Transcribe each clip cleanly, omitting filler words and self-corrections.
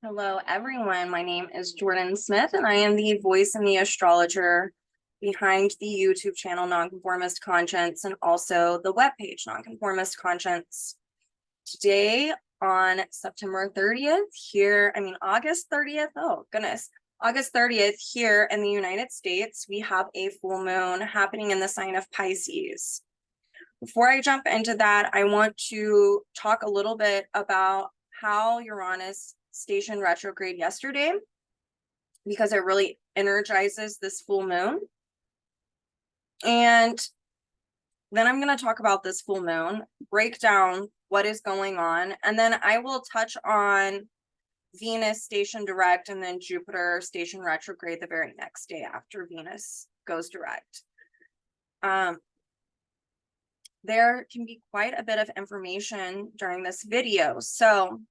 Hello, everyone. My name is Jordyn Smith, and I am the voice and the astrologer behind the YouTube channel Nonconformist Conscience and also the webpage Nonconformist Conscience. Today on September 30th, August 30th. Oh, goodness. August 30th, here in the United States, we have a full moon happening in the sign of Pisces. Before I jump into that, I want to talk a little bit about how Uranus stationed retrograde yesterday, because it really energizes this full moon. And then I'm going to talk about this full moon, break down what is going on, and then I will touch on Venus station direct and then Jupiter station retrograde the very next day after Venus goes direct. There can be quite a bit of information during this video. So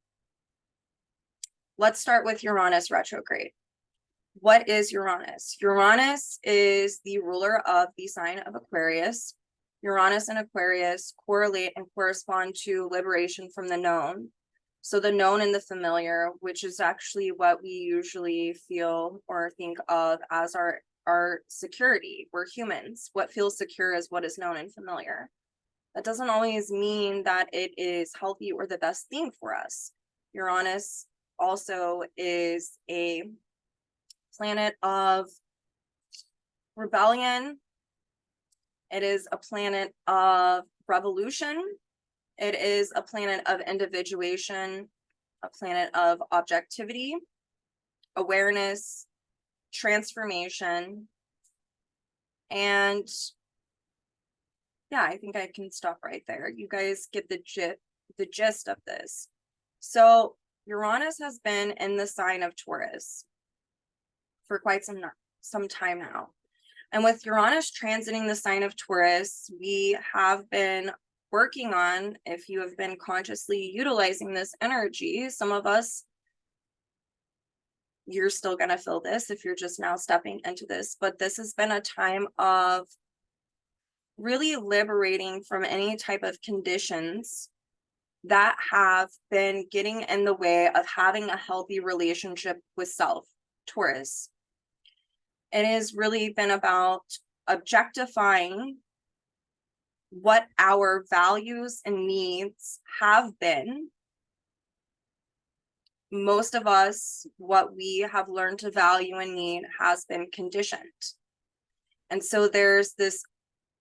let's start with Uranus retrograde. What is Uranus? Uranus is the ruler of the sign of Aquarius. Uranus and Aquarius correlate and correspond to liberation from the known. So the known and the familiar, which is actually what we usually feel or think of as our security. We're humans. What feels secure is what is known and familiar. That doesn't always mean that it is healthy or the best thing for us. Uranus also is a planet of rebellion. It is a planet of revolution. It is a planet of individuation, a planet of objectivity, awareness, transformation, and yeah, I think I can stop right there. You guys get the gist of this. So Uranus has been in the sign of Taurus for quite some time now. And with Uranus transiting the sign of Taurus, we have been working on, if you have been consciously utilizing this energy, some of us, you're still going to feel this if you're just now stepping into this, but this has been a time of really liberating from any type of conditions that have been getting in the way of having a healthy relationship with self, Taurus. It has really been about objectifying what our values and needs have been. Most of us, what we have learned to value and need has been conditioned. And so there's this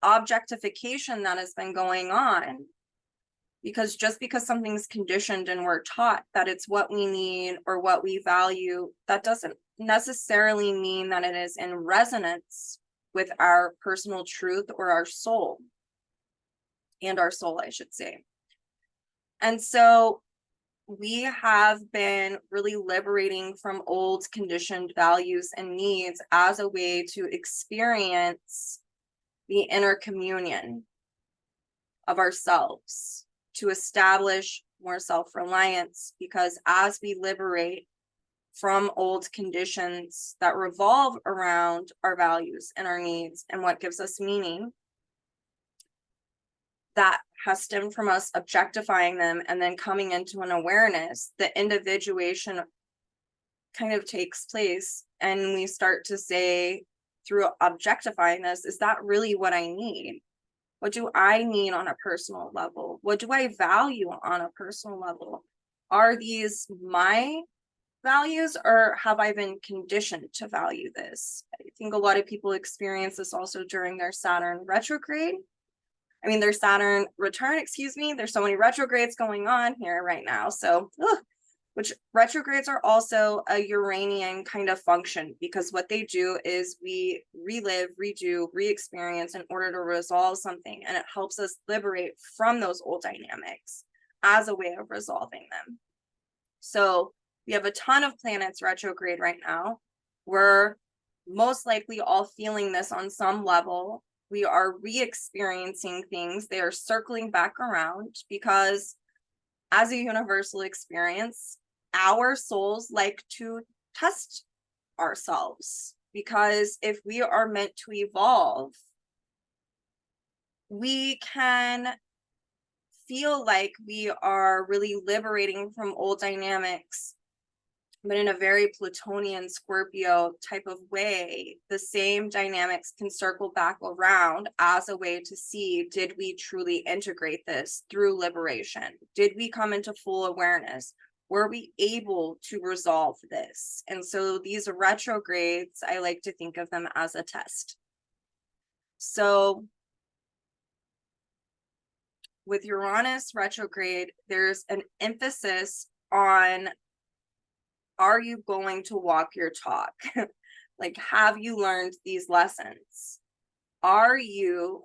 objectification that has been going on, because just because something's conditioned and we're taught that it's what we need or what we value, that doesn't necessarily mean that it is in resonance with our personal truth or our soul, I should say. And so we have been really liberating from old conditioned values and needs as a way to experience the inner communion of ourselves, to establish more self-reliance, because as we liberate from old conditions that revolve around our values and our needs and what gives us meaning, that has stemmed from us objectifying them and then coming into an awareness, the individuation kind of takes place, and we start to say, through objectifying this, is that really what I need? What do I need on a personal level? What do I value on a personal level? Are these my values, or have I been conditioned to value this? I think a lot of people experience this also during their Saturn retrograde. Their Saturn return, There's so many retrogrades going on here right now. So, which retrogrades are also a Uranian kind of function, because what they do is we relive, redo, re-experience in order to resolve something, and it helps us liberate from those old dynamics as a way of resolving them. So we have a ton of planets retrograde right now. We're most likely all feeling this on some level. We are re-experiencing things. They are circling back around, because as a universal experience, our souls like to test ourselves, because if we are meant to evolve, we can feel like we are really liberating from old dynamics but in a very Plutonian Scorpio type of way, the same dynamics can circle back around as a way to see, did we truly integrate this through liberation? Did we come into full awareness? Were we able to resolve this? And so these retrogrades, I like to think of them as a test. So with Uranus retrograde, there's an emphasis on, are you going to walk your talk? Like, have you learned these lessons? Are you,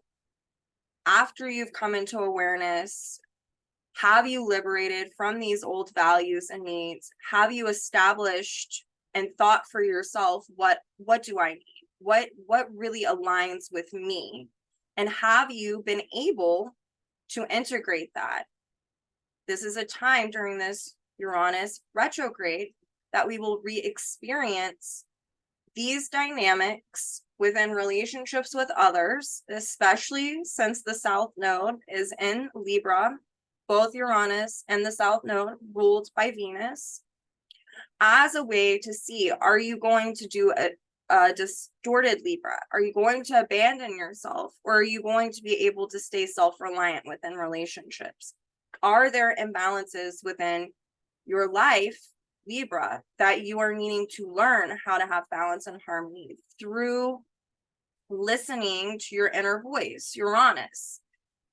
after you've come into awareness, have you liberated from these old values and needs? Have you established and thought for yourself, what do I need? What really aligns with me? And have you been able to integrate that? This is a time during this Uranus retrograde that we will re-experience these dynamics within relationships with others, especially since the South Node is in Libra, both Uranus and the South Node ruled by Venus, as a way to see, are you going to do a distorted Libra? Are you going to abandon yourself, or are you going to be able to stay self-reliant within relationships? Are there imbalances within your life, Libra, that you are needing to learn how to have balance and harmony through listening to your inner voice, Uranus,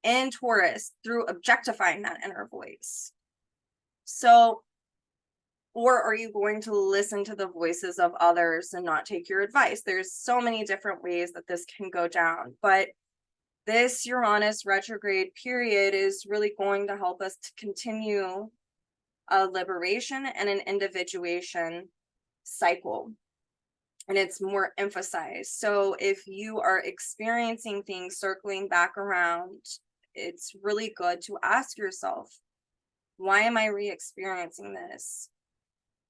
and Taurus, through objectifying that inner voice? So, or are you going to listen to the voices of others and not take your advice? There's so many different ways that this can go down, but this Uranus retrograde period is really going to help us to continue a liberation and an individuation cycle. And it's more emphasized. So if you are experiencing things circling back around, it's really good to ask yourself, why am I re-experiencing this?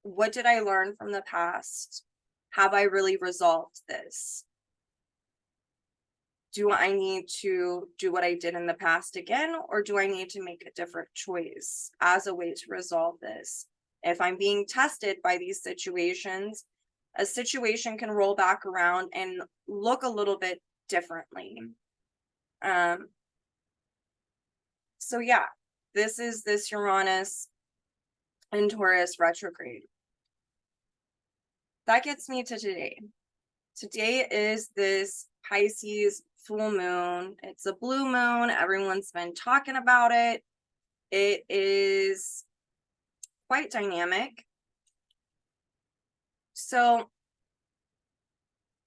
What did I learn from the past? Have I really resolved this? Do I need to do what I did in the past again, or do I need to make a different choice as a way to resolve this? If I'm being tested by these situations, a situation can roll back around and look a little bit differently. So yeah, this is this Uranus and Taurus retrograde. That gets me to today. Today is this Pisces full moon. It's a blue moon. Everyone's been talking about it. It is quite dynamic. So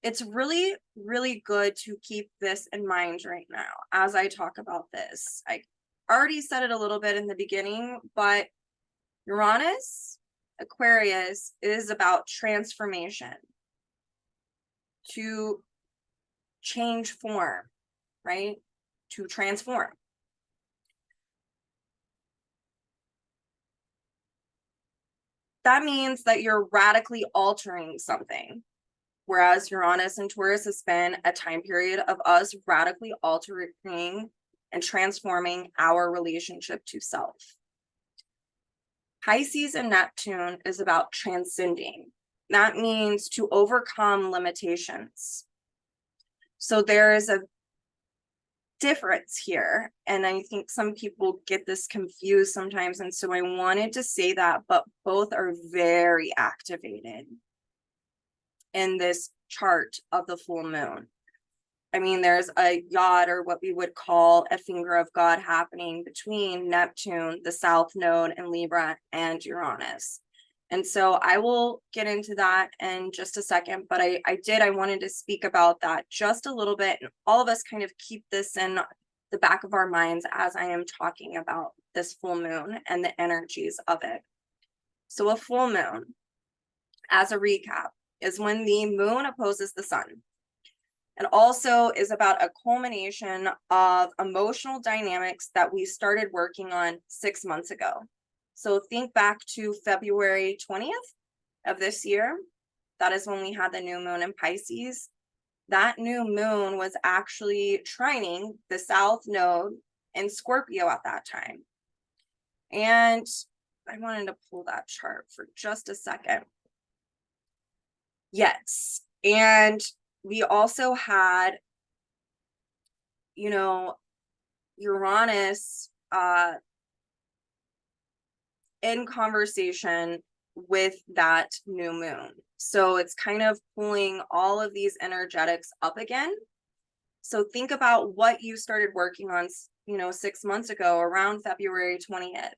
it's really, really good to keep this in mind right now as I talk about this. I already said it a little bit in the beginning, but Uranus, Aquarius is about transformation, to change form, right? To transform. That means that you're radically altering something. Whereas Uranus and Taurus has been a time period of us radically altering and transforming our relationship to self. Pisces and Neptune is about transcending. That means to overcome limitations. So there is a difference here, and I think some people get this confused sometimes, and so I wanted to say that, but both are very activated in this chart of the full moon. I mean, there's a yod, or what we would call a finger of God, happening between Neptune, the South Node, and Libra, and Uranus. And so I will get into that in just a second, but I wanted to speak about that just a little bit, and all of us kind of keep this in the back of our minds as I am talking about this full moon and the energies of it. So a full moon, as a recap, is when the moon opposes the sun. It also is about a culmination of emotional dynamics that we started working on 6 months ago. So think back to February 20th of this year. That is when we had the new moon in Pisces. That new moon was actually trining the South Node in Scorpio at that time. And I wanted to pull that chart for just a second. Yes. And we also had, Uranus in conversation with that new moon. So it's kind of pulling all of these energetics up again. So think about what you started working on, 6 months ago around February 20th.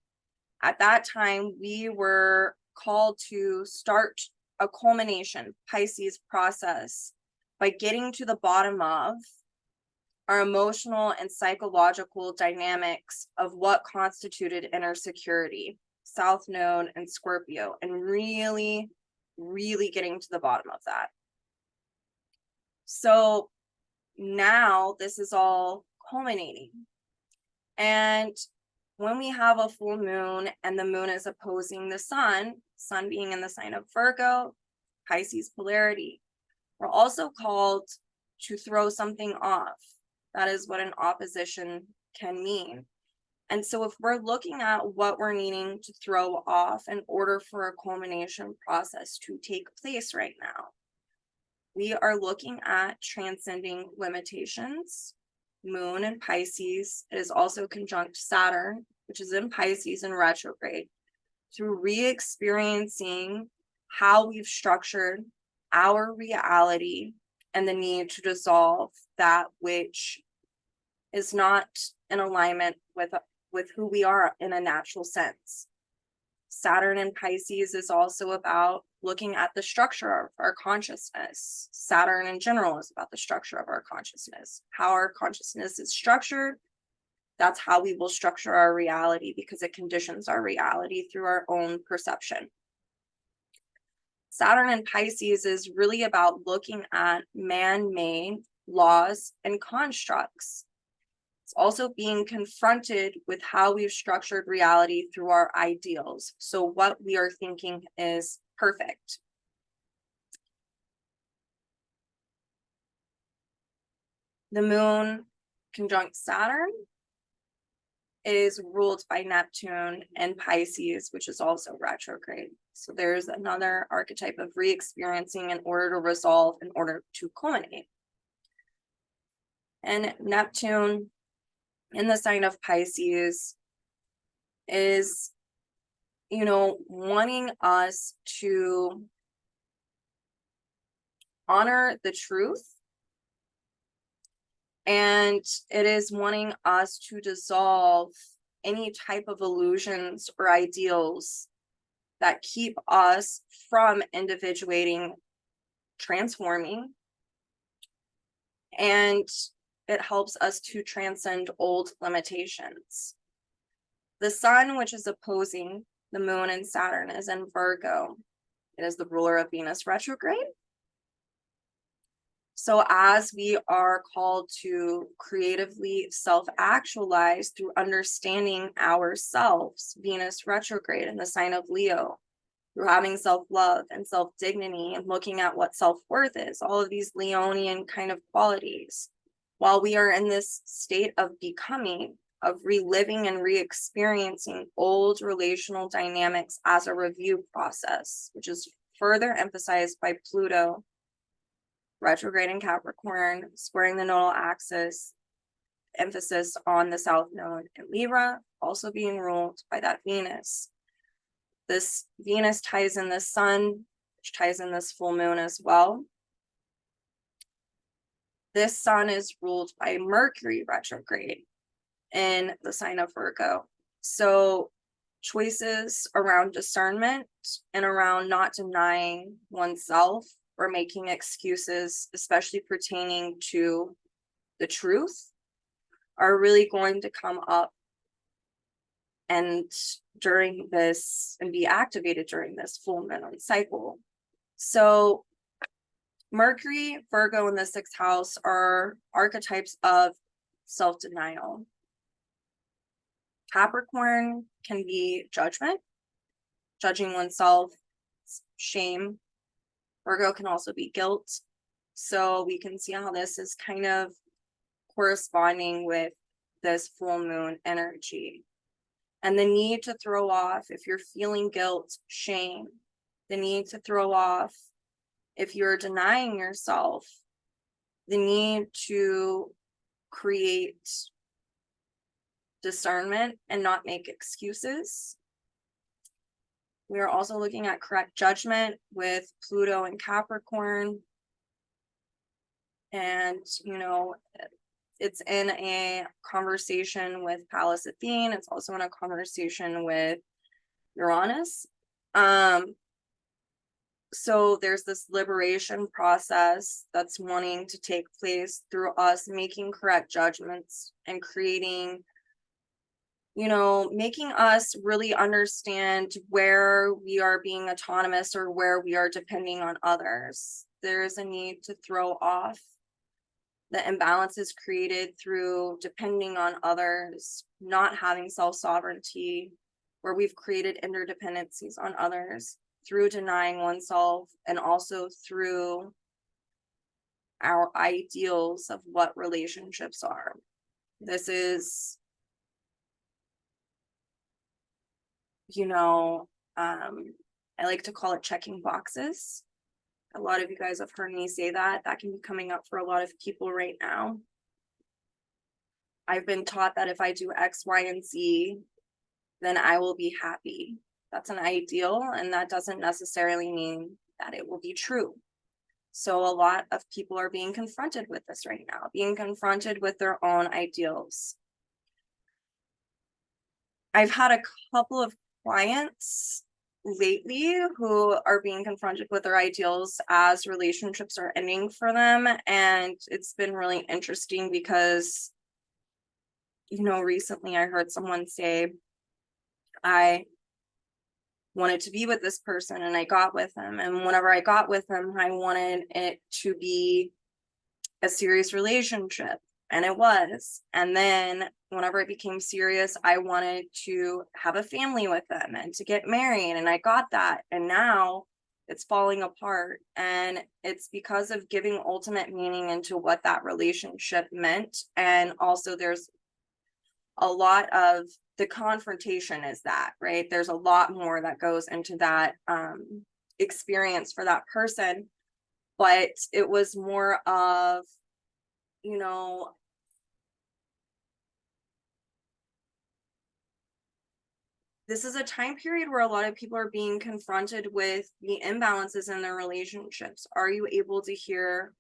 At that time, we were called to start a culmination Pisces process by getting to the bottom of our emotional and psychological dynamics of what constituted inner security, South Node and Scorpio, and really, really getting to the bottom of that. So now this is all culminating. And when we have a full moon and the moon is opposing the sun being in the sign of Virgo, Pisces polarity, we're also called to throw something off. That is what an opposition can mean. And so if we're looking at what we're needing to throw off in order for a culmination process to take place right now, we are looking at transcending limitations. Moon in Pisces is also conjunct Saturn, which is in Pisces in retrograde, through re-experiencing how we've structured our reality and the need to dissolve that which is not in alignment with who we are in a natural sense. Saturn in Pisces is also about looking at the structure of our consciousness. Saturn in general is about the structure of our consciousness. How our consciousness is structured, that's how we will structure our reality, because it conditions our reality through our own perception. Saturn in Pisces is really about looking at man-made laws and constructs. It's also being confronted with how we've structured reality through our ideals. So what we are thinking is perfect. The moon conjunct Saturn is ruled by Neptune and Pisces, which is also retrograde. So there's another archetype of re-experiencing in order to resolve, in order to culminate. And Neptune in the sign of Pisces is, wanting us to honor the truth. And it is wanting us to dissolve any type of illusions or ideals that keep us from individuating, transforming. And it helps us to transcend old limitations. The sun, which is opposing the moon and Saturn, is in Virgo. It is the ruler of Venus retrograde. So as we are called to creatively self-actualize through understanding ourselves, Venus retrograde in the sign of Leo, through having self-love and self-dignity and looking at what self-worth is, all of these Leonian kind of qualities, while we are in this state of becoming, of reliving and re-experiencing old relational dynamics as a review process, which is further emphasized by Pluto retrograde in Capricorn, squaring the nodal axis, emphasis on the South Node in Libra, also being ruled by that Venus. This Venus ties in the sun, which ties in this full moon as well. This sun is ruled by Mercury retrograde in the sign of Virgo. So choices around discernment and around not denying oneself or making excuses, especially pertaining to the truth, are really going to come up and during this and be activated during this full moon cycle. So Mercury, Virgo in the sixth house are archetypes of self-denial. Capricorn can be judgment, judging oneself, shame. Virgo can also be guilt. So we can see how this is kind of corresponding with this full moon energy. And the need to throw off, if you're feeling guilt, shame, the need to throw off if you're denying yourself the need to create discernment and not make excuses. We are also looking at correct judgment with Pluto and Capricorn. And, you know, it's in a conversation with Pallas Athene. It's also in a conversation with Uranus. So there's this liberation process that's wanting to take place through us making correct judgments and creating, you know, making us really understand where we are being autonomous or where we are depending on others. There is a need to throw off the imbalances created through depending on others, not having self-sovereignty, where we've created interdependencies on others through denying oneself, and also through our ideals of what relationships are. This is, you know, I like to call it checking boxes. A lot of you guys have heard me say that. That can be coming up for a lot of people right now. I've been taught that if I do X, Y, and Z, then I will be happy. That's an ideal, and that doesn't necessarily mean that it will be true. So a lot of people are being confronted with this right now, being confronted with their own ideals. I've had a couple of clients lately who are being confronted with their ideals as relationships are ending for them. And it's been really interesting because, you know, recently I heard someone say, I wanted to be with this person and I got with him. And whenever I got with him, I wanted it to be a serious relationship. And it was. And then whenever it became serious, I wanted to have a family with them and to get married. And I got that. And now it's falling apart. And it's because of giving ultimate meaning into what that relationship meant. And also there's a lot of the confrontation is that, right? There's a lot more that goes into that experience for that person. But it was more of, you know, this is a time period where a lot of people are being confronted with the imbalances in their relationships. Are you able to hear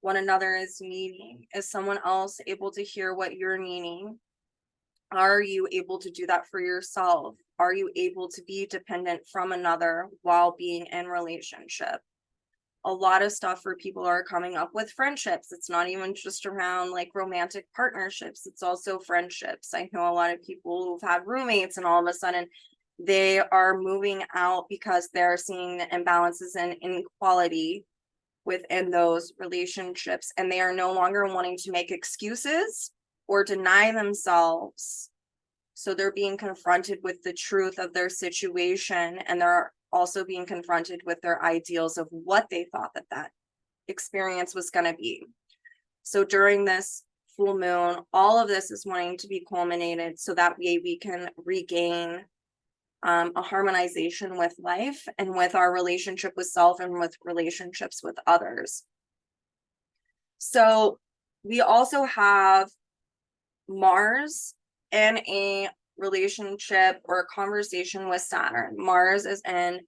what another is needing? Is someone else able to hear what you're needing? Are you able to do that for yourself? Are you able to be dependent from another while being in relationship? A lot of stuff for people are coming up with friendships. It's not even just around like romantic partnerships. It's also friendships. I know a lot of people who've had roommates and all of a sudden they are moving out because they're seeing the imbalances and inequality within those relationships. And they are no longer wanting to make excuses or deny themselves. So they're being confronted with the truth of their situation, and they're also being confronted with their ideals of what they thought that experience was going to be. So during this full moon, all of this is wanting to be culminated so that way we can regain a harmonization with life and with our relationship with self and with relationships with others. So we also have Mars in a relationship or a conversation with Saturn. Mars is in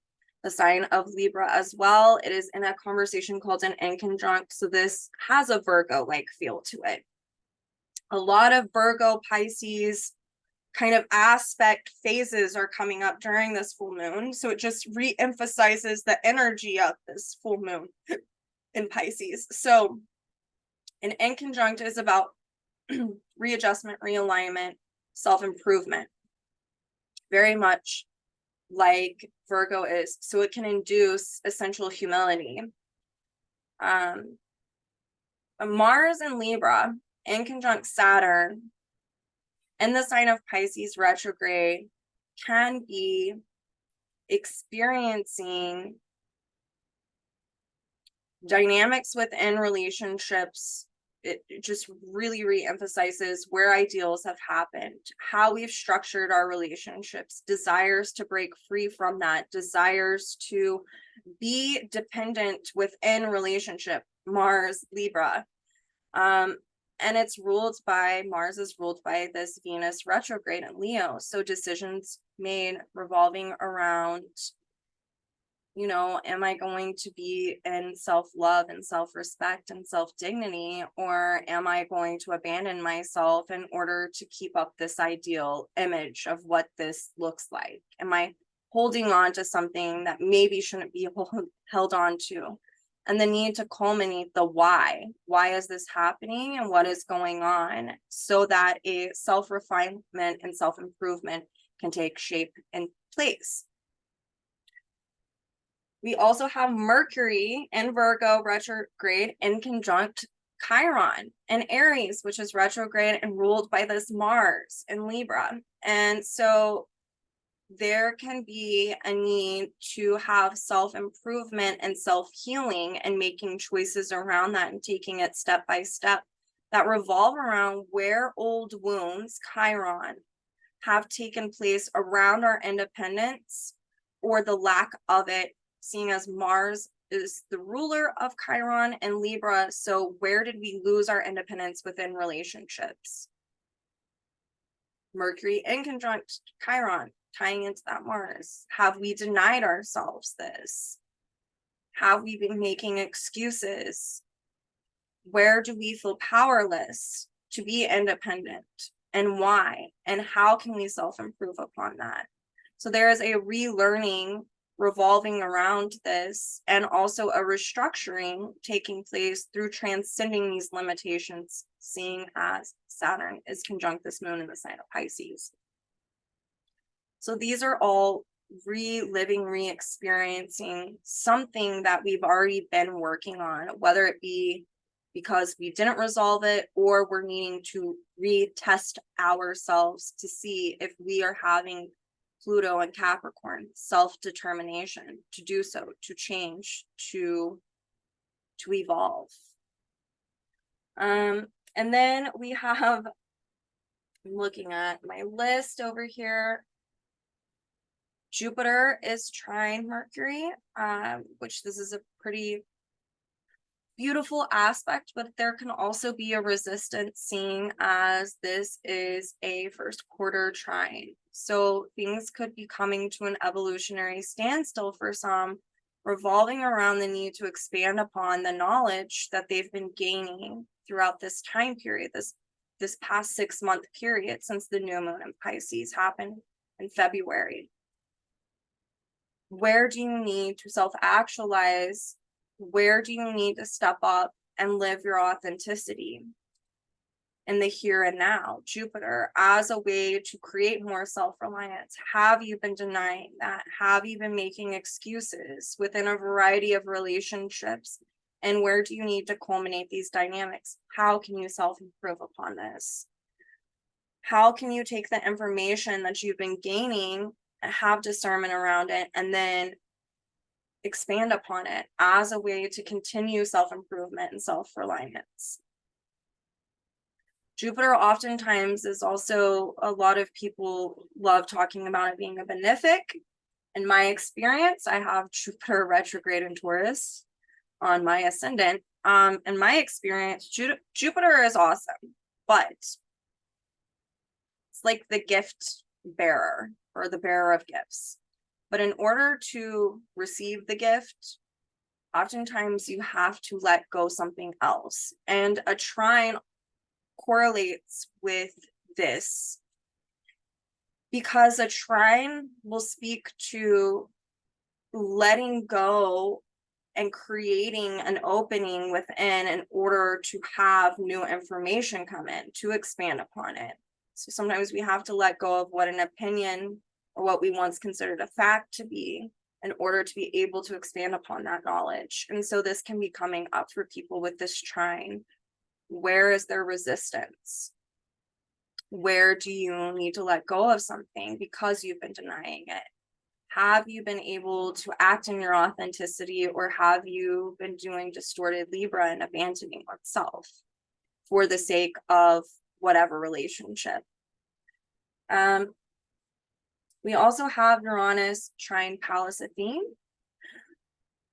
the sign of Libra as well. It is in a conversation called an inconjunct. So this has a Virgo-like feel to it. A lot of Virgo, Pisces kind of aspect phases are coming up during this full moon. So it just re-emphasizes the energy of this full moon in Pisces. So an inconjunct is about readjustment, realignment, self-improvement, very much like Virgo is. So it can induce essential humility. Mars and Libra in conjunct Saturn in the sign of Pisces retrograde can be experiencing dynamics within relationships it just really re-emphasizes where ideals have happened, how we've structured our relationships, desires to break free from that, desires to be dependent within relationship, Mars, Libra. And it's ruled by, Mars is ruled by this Venus retrograde in Leo. So decisions made revolving around, you know, am I going to be in self-love and self-respect and self-dignity, or am I going to abandon myself in order to keep up this ideal image of what this looks like? Am I holding on to something that maybe shouldn't be held on to? And the need to culminate the why. Why is this happening and what is going on, so that a self-refinement and self-improvement can take shape and place. We also have Mercury in Virgo retrograde in conjunct Chiron and Aries, which is retrograde and ruled by this Mars in Libra. And so there can be a need to have self-improvement and self-healing and making choices around that and taking it step by step that revolve around where old wounds, Chiron, have taken place around our independence or the lack of it, seeing as Mars is the ruler of Chiron and Libra. So where did we lose our independence within relationships? Mercury in conjunct Chiron, tying into that Mars. Have we denied ourselves this? Have we been making excuses? Where do we feel powerless to be independent, and why? And how can we self-improve upon that? So there is a relearning revolving around this, and also a restructuring taking place through transcending these limitations, seeing as Saturn is conjunct this moon in the sign of Pisces. So these are all reliving, re-experiencing something that we've already been working on, whether it be because we didn't resolve it, or we're needing to retest ourselves to see if we are having Pluto and Capricorn self-determination to do so, to change, to evolve. And then we have, I'm looking at my list over here, Jupiter is trine Mercury, which this is a pretty beautiful aspect, but there can also be a resistance, seeing as this is a first quarter trine. So things could be coming to an evolutionary standstill for some, revolving around the need to expand upon the knowledge that they've been gaining throughout this time period, this past 6-month period since the new moon in Pisces happened in February. Where do you need to self-actualize? Where do you need to step up and live your authenticity in the here and now? Jupiter, as a way to create more self-reliance. Have you been denying that? Have you been making excuses within a variety of relationships? And where do you need to culminate these dynamics? How can you self-improve upon this? How can you take the information that you've been gaining and have discernment around it, and then expand upon it as a way to continue self-improvement and self-reliance? Jupiter oftentimes is also, a lot of people love talking about it being a benefic. In my experience, I have Jupiter retrograde in Taurus on my ascendant. In my experience, Jupiter is awesome, but it's like the gift bearer or the bearer of gifts. But in order to receive the gift, oftentimes you have to let go something else. And a trine correlates with this, because a trine will speak to letting go and creating an opening within in order to have new information come in to expand upon it. So sometimes we have to let go of what an opinion or what we once considered a fact to be in order to be able to expand upon that knowledge. And so this can be coming up for people with this trine. Where is their resistance? Where do you need to let go of something because you've been denying it? Have you been able to act in your authenticity, or have you been doing distorted Libra and abandoning oneself? for the sake of whatever relationship. We also have Uranus trine Pallas Athene.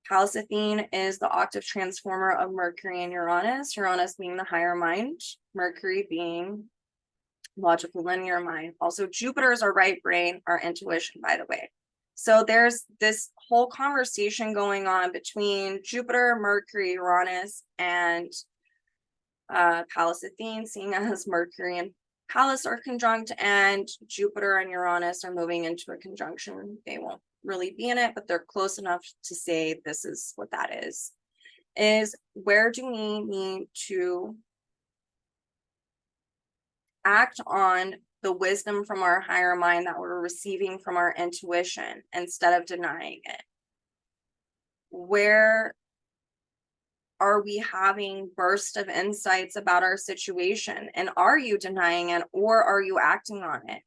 Pallas Athene is the octave transformer of Mercury and Uranus, Uranus being the higher mind, Mercury being logical linear mind. Also, Jupiter is our right brain, our intuition, by the way. So there's this whole conversation going on between Jupiter, Mercury, Uranus, and Pallas Athene, seeing as Mercury and Pallas are conjunct, and Jupiter and Uranus are moving into a conjunction. They won't really be in it, but they're close enough to say this is what that is where do we need to act on the wisdom from our higher mind that we're receiving from our intuition instead of denying it? Where are we having bursts of insights about our situation? And are you denying it, or are you acting on it?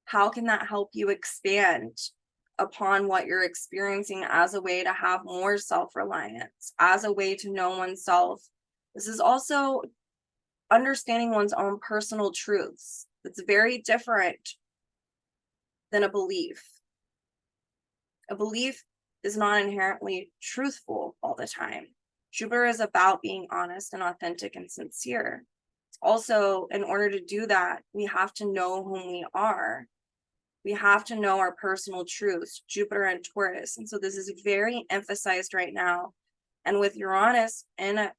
How can that help you expand upon what you're experiencing as a way to have more self-reliance, as a way to know oneself? This is also understanding one's own personal truths. It's very different than a belief. A belief is not inherently truthful all the time. Jupiter is about being honest and authentic and sincere. Also, in order to do that, we have to know whom we are. We have to know our personal truths, Jupiter and Taurus. And so this is very emphasized right now. And with Uranus in a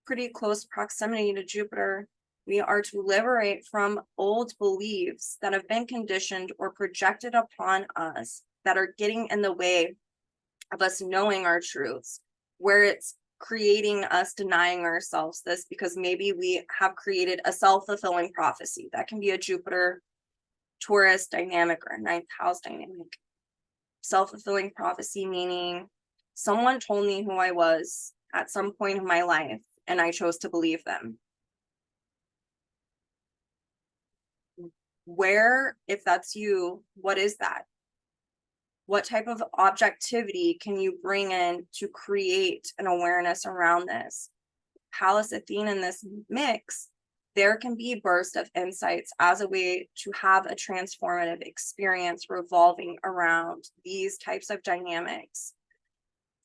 pretty close proximity to Jupiter, we are to liberate from old beliefs that have been conditioned or projected upon us that are getting in the way of us knowing our truths, where it's creating us denying ourselves this because maybe we have created a self-fulfilling prophecy. That can be a Jupiter Taurus dynamic or a ninth house dynamic. Self-fulfilling prophecy meaning someone told me who I was at some point in my life and I chose to believe them. Where, if that's you, what is that? What type of objectivity can you bring in to create an awareness around this? Pallas Athene in this mix, there can be bursts of insights as a way to have a transformative experience revolving around these types of dynamics.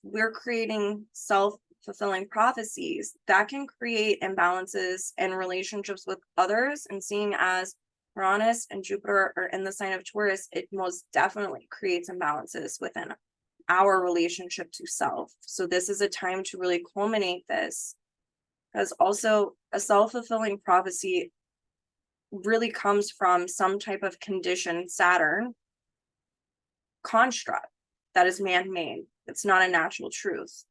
We're creating self-fulfilling prophecies that can create imbalances in relationships with others, and seeing as Uranus and Jupiter are in the sign of Taurus, it most definitely creates imbalances within our relationship to self. So this is a time to really culminate this, because also a self-fulfilling prophecy really comes from some type of conditioned Saturn construct that is man-made. It's not a natural truth.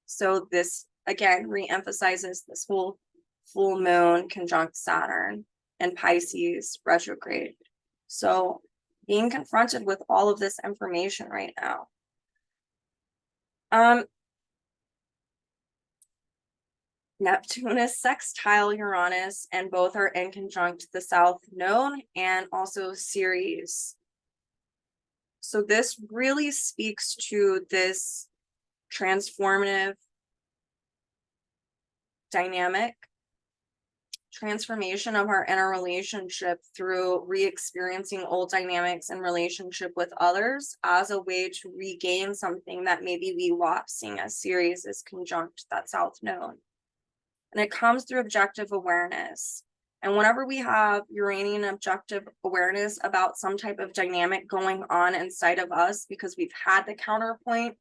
So this again re-emphasizes this whole full moon conjunct Saturn and Pisces retrograde. So being confronted with all of this information right now. Neptune is sextile Uranus, and both are in conjunct the South Node and also Ceres. So this really speaks to this transformative dynamic transformation of our inner relationship through re-experiencing old dynamics in relationship with others as a way to regain something that maybe we lost, seeing as Ceres is conjunct that South Node. And it comes through objective awareness. And whenever we have Uranian objective awareness about some type of dynamic going on inside of us, because we've had the counterpoint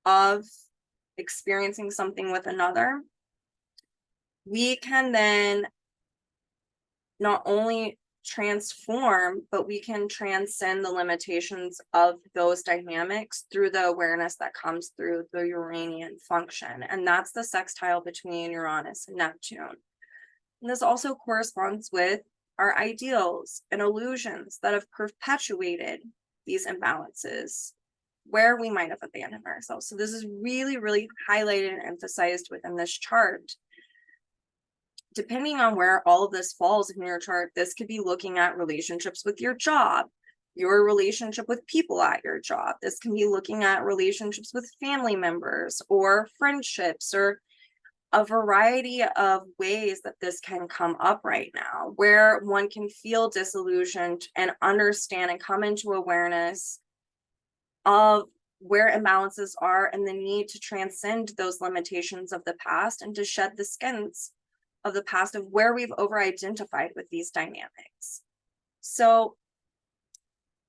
of experiencing something with another, we can then not only transform, but we can transcend the limitations of those dynamics through the awareness that comes through the Uranian function. And that's the sextile between Uranus and Neptune. And this also corresponds with our ideals and illusions that have perpetuated these imbalances where we might have abandoned ourselves. So this is really, really highlighted and emphasized within this chart. Depending on where all of this falls in your chart, this could be looking at relationships with your job, your relationship with people at your job. This can be looking at relationships with family members or friendships or a variety of ways that this can come up right now, where one can feel disillusioned and understand and come into awareness of where imbalances are and the need to transcend those limitations of the past and to shed the skins of the past of where we've over-identified with these dynamics. So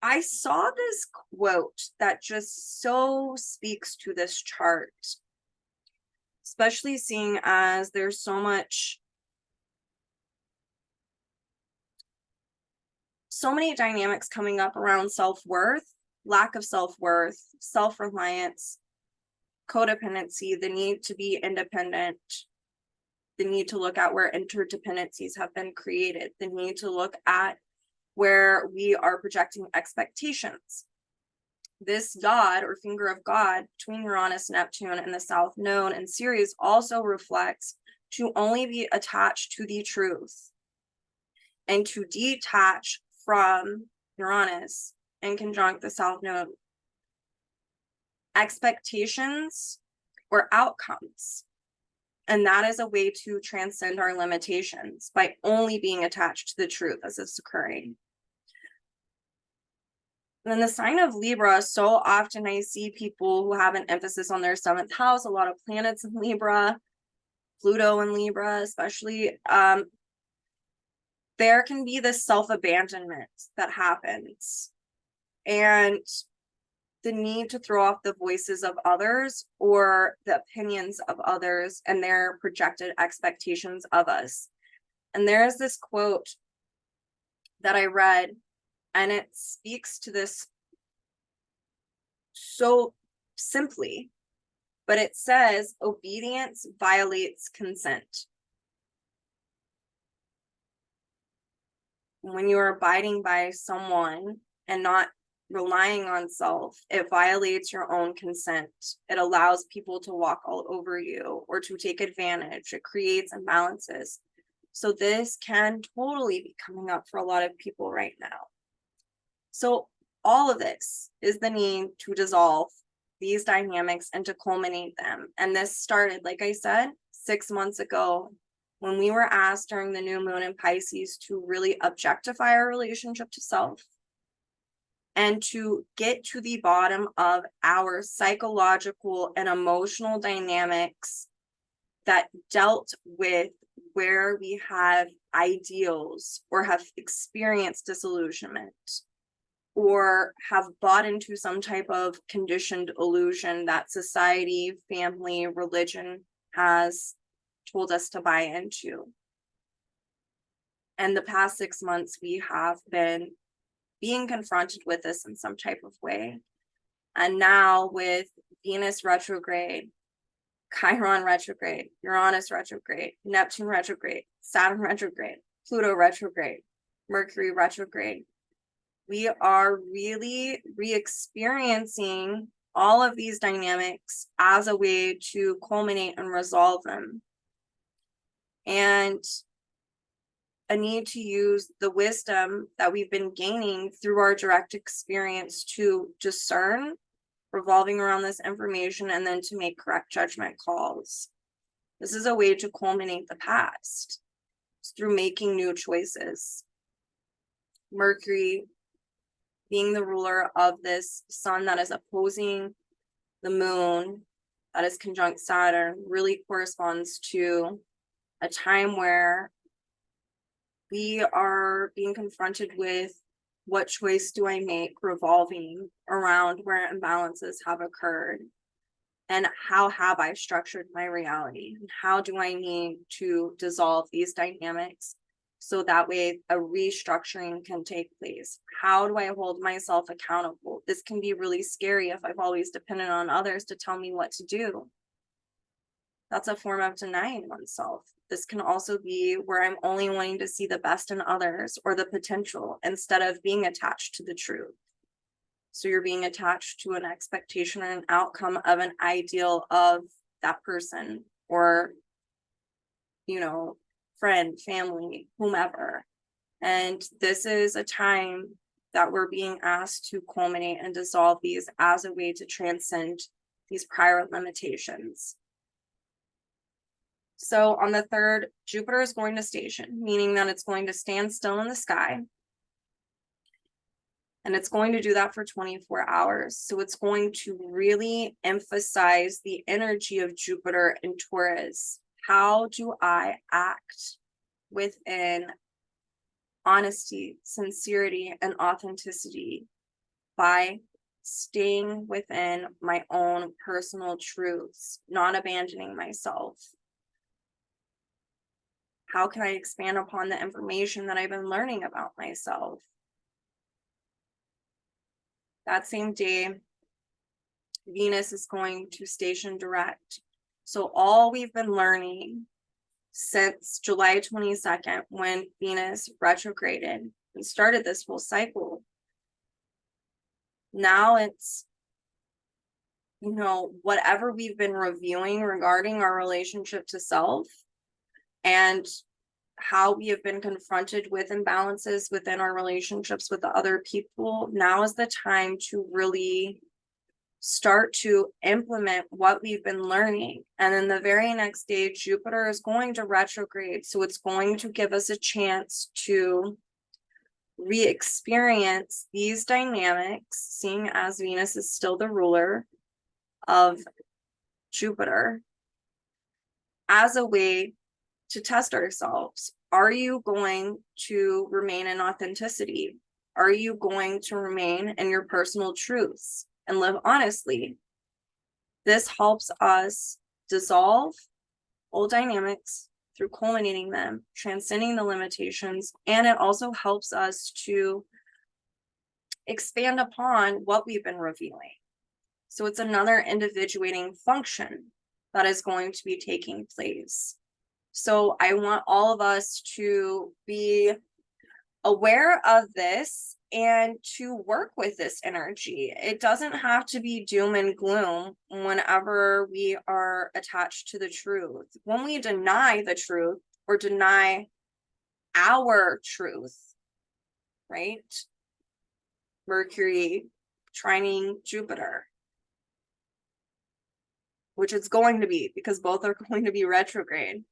I saw this quote that just so speaks to this chart, especially seeing as there's so many dynamics coming up around self-worth, lack of self-worth, self-reliance, codependency, the need to be independent, the need to look at where interdependencies have been created, the need to look at where we are projecting expectations. This God or finger of God between Uranus, Neptune, and the South Node and Ceres also reflects to only be attached to the truth and to detach from Uranus in conjunct the South Node expectations or outcomes. And that is a way to transcend our limitations by only being attached to the truth as it's occurring. And then the sign of Libra, so often I see people who have an emphasis on their 7th house, a lot of planets in Libra, Pluto in Libra, especially. There can be this self-abandonment that happens and the need to throw off the voices of others or the opinions of others and their projected expectations of us. And there's this quote that I read, and it speaks to this so simply, but it says, obedience violates consent. When you are abiding by someone and not relying on self, it violates your own consent. It allows people to walk all over you or to take advantage. It creates imbalances. So this can totally be coming up for a lot of people right now. So all of this is the need to dissolve these dynamics and to culminate them. And this started, like I said, 6 months ago, when we were asked during the new moon in Pisces to really objectify our relationship to self and to get to the bottom of our psychological and emotional dynamics that dealt with where we have ideals or have experienced disillusionment or have bought into some type of conditioned illusion that society, family, religion has told us to buy into. And the past 6 months, we have been being confronted with this in some type of way. And now with Venus retrograde, Chiron retrograde, Uranus retrograde, Neptune retrograde, Saturn retrograde, Pluto retrograde, Mercury retrograde, we are really re-experiencing all of these dynamics as a way to culminate and resolve them. And a need to use the wisdom that we've been gaining through our direct experience to discern, revolving around this information, and then to make correct judgment calls. This is a way to culminate the past. It's through making new choices. Mercury, being the ruler of this sun that is opposing the moon, that is conjunct Saturn, really corresponds to a time where we are being confronted with what choice do I make revolving around where imbalances have occurred, and how have I structured my reality, and how do I need to dissolve these dynamics so that way a restructuring can take place. How do I hold myself accountable? This can be really scary if I've always depended on others to tell me what to do. That's a form of denying oneself. This can also be where I'm only wanting to see the best in others or the potential instead of being attached to the truth. So you're being attached to an expectation and an outcome of an ideal of that person or, friend, family, whomever. And this is a time that we're being asked to culminate and dissolve these as a way to transcend these prior limitations. So on the 3rd, Jupiter is going to station, meaning that it's going to stand still in the sky. And it's going to do that for 24 hours. So it's going to really emphasize the energy of Jupiter in Taurus. How do I act within honesty, sincerity, and authenticity by staying within my own personal truths, not abandoning myself? How can I expand upon the information that I've been learning about myself? That same day, Venus is going to station direct. So all we've been learning since July 22nd, when Venus retrograded and started this whole cycle, now it's, whatever we've been reviewing regarding our relationship to self and how we have been confronted with imbalances within our relationships with the other people, now is the time to really start to implement what we've been learning. And then the very next day, Jupiter is going to retrograde. So it's going to give us a chance to re-experience these dynamics, seeing as Venus is still the ruler of Jupiter, as a way to test ourselves. Are you going to remain in authenticity? Are you going to remain in your personal truths and live honestly? This helps us dissolve old dynamics through culminating them, transcending the limitations, and it also helps us to expand upon what we've been revealing. So it's another individuating function that is going to be taking place. So I want all of us to be aware of this and to work with this energy. It doesn't have to be doom and gloom whenever we are attached to the truth. When we deny the truth or deny our truth, right? Mercury trining Jupiter, which it's going to be because both are going to be retrograde.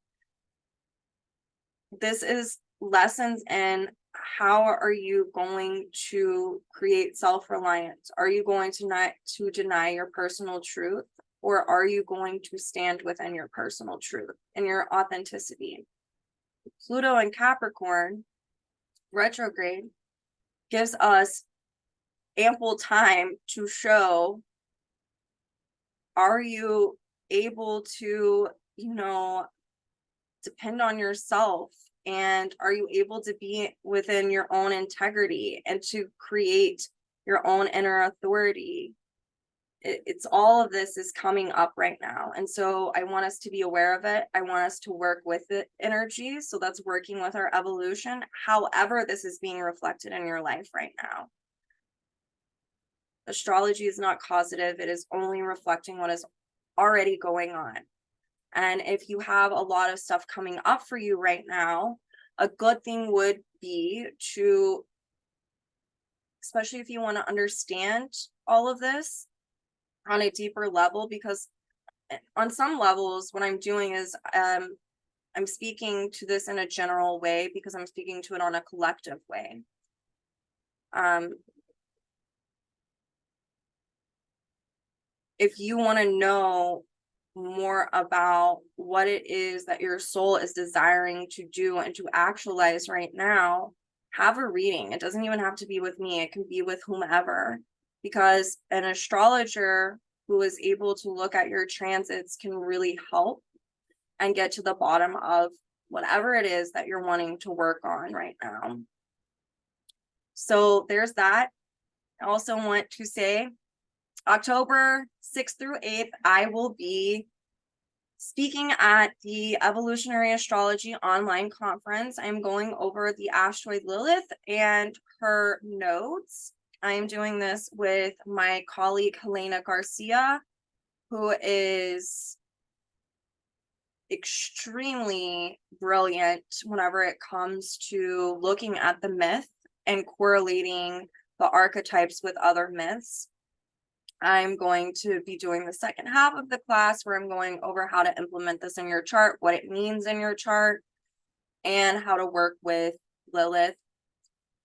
This is lessons in how are you going to create self-reliance? Are you going to not to deny your personal truth, or are you going to stand within your personal truth and your authenticity? Pluto and Capricorn retrograde gives us ample time to show, are you able to, depend on yourself, and are you able to be within your own integrity and to create your own inner authority? It's all of this is coming up right now, and so I want us to be aware of it. I want us to work with the energy, so that's working with our evolution, however this is being reflected in your life right now. Astrology is not causative, it is only reflecting what is already going on. And if you have a lot of stuff coming up for you right now, a good thing would be to, especially if you want to understand all of this on a deeper level, because on some levels, what I'm doing is I'm speaking to this in a general way because I'm speaking to it on a collective way. If you want to know more about what it is that your soul is desiring to do and to actualize right now, have a reading. It doesn't even have to be with me. It can be with whomever, because an astrologer who is able to look at your transits can really help and get to the bottom of whatever it is that you're wanting to work on right now. So there's that. I also want to say October 6th through 8th, I will be speaking at the Evolutionary Astrology Online Conference. I'm going over the asteroid Lilith and her nodes. I am doing this with my colleague Helena Garcia, who is extremely brilliant whenever it comes to looking at the myth and correlating the archetypes with other myths. I'm going to be doing the second half of the class where I'm going over how to implement this in your chart, what it means in your chart, and how to work with Lilith.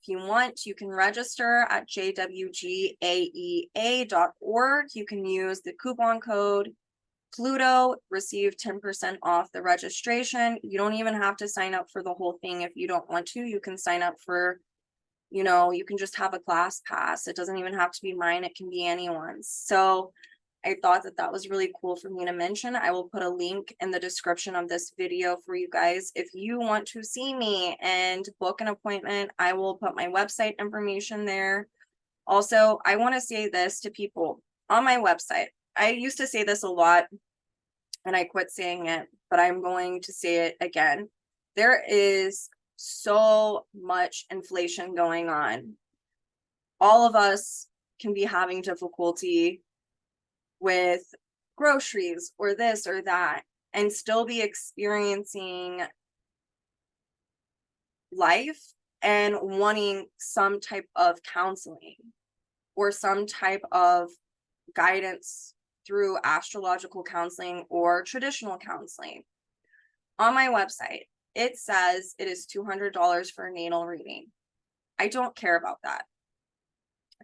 If you want, you can register at jwgaea.org. You can use the coupon code Pluto, receive 10% off the registration. You don't even have to sign up for the whole thing if you don't want to. You can sign up for, you know, you can just have a class pass. It doesn't even have to be mine. It can be anyone's. So I thought that that was really cool for me to mention. I will put a link in the description of this video for you guys. If you want to see me and book an appointment, I will put my website information there. Also, I want to say this to people on my website. I used to say this a lot and I quit saying it, but I'm going to say it again. There is so much inflation going on. All of us can be having difficulty with groceries or this or that and still be experiencing life and wanting some type of counseling or some type of guidance through astrological counseling or traditional counseling. On my website, it says it is $200 for a natal reading. I don't care about that.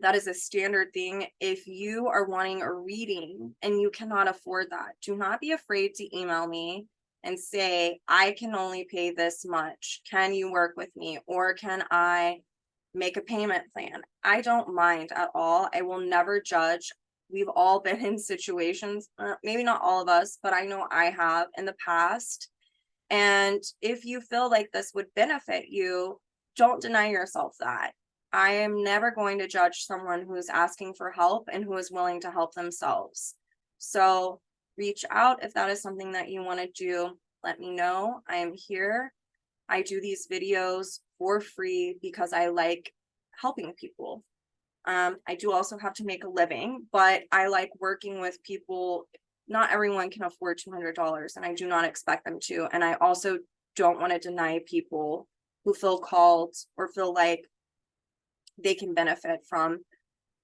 That is a standard thing. If you are wanting a reading and you cannot afford that, do not be afraid to email me and say, I can only pay this much. Can you work with me? Or can I make a payment plan? I don't mind at all. I will never judge. We've all been in situations, maybe not all of us, but I know I have in the past. And if you feel like this would benefit you, don't deny yourself that. I am never going to judge someone who is asking for help and who is willing to help themselves. So reach out if that is something that you want to do. Let me know. I am here. I do these videos for free because I like helping people. I do also have to make a living, but I like working with people. Not everyone can afford $200, and I do not expect them to. And I also don't want to deny people who feel called or feel like they can benefit from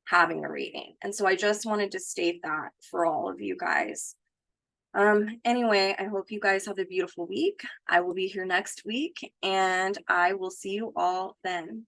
having a reading. And so I just wanted to state that for all of you guys. Anyway, I hope you guys have a beautiful week. I will be here next week and I will see you all then.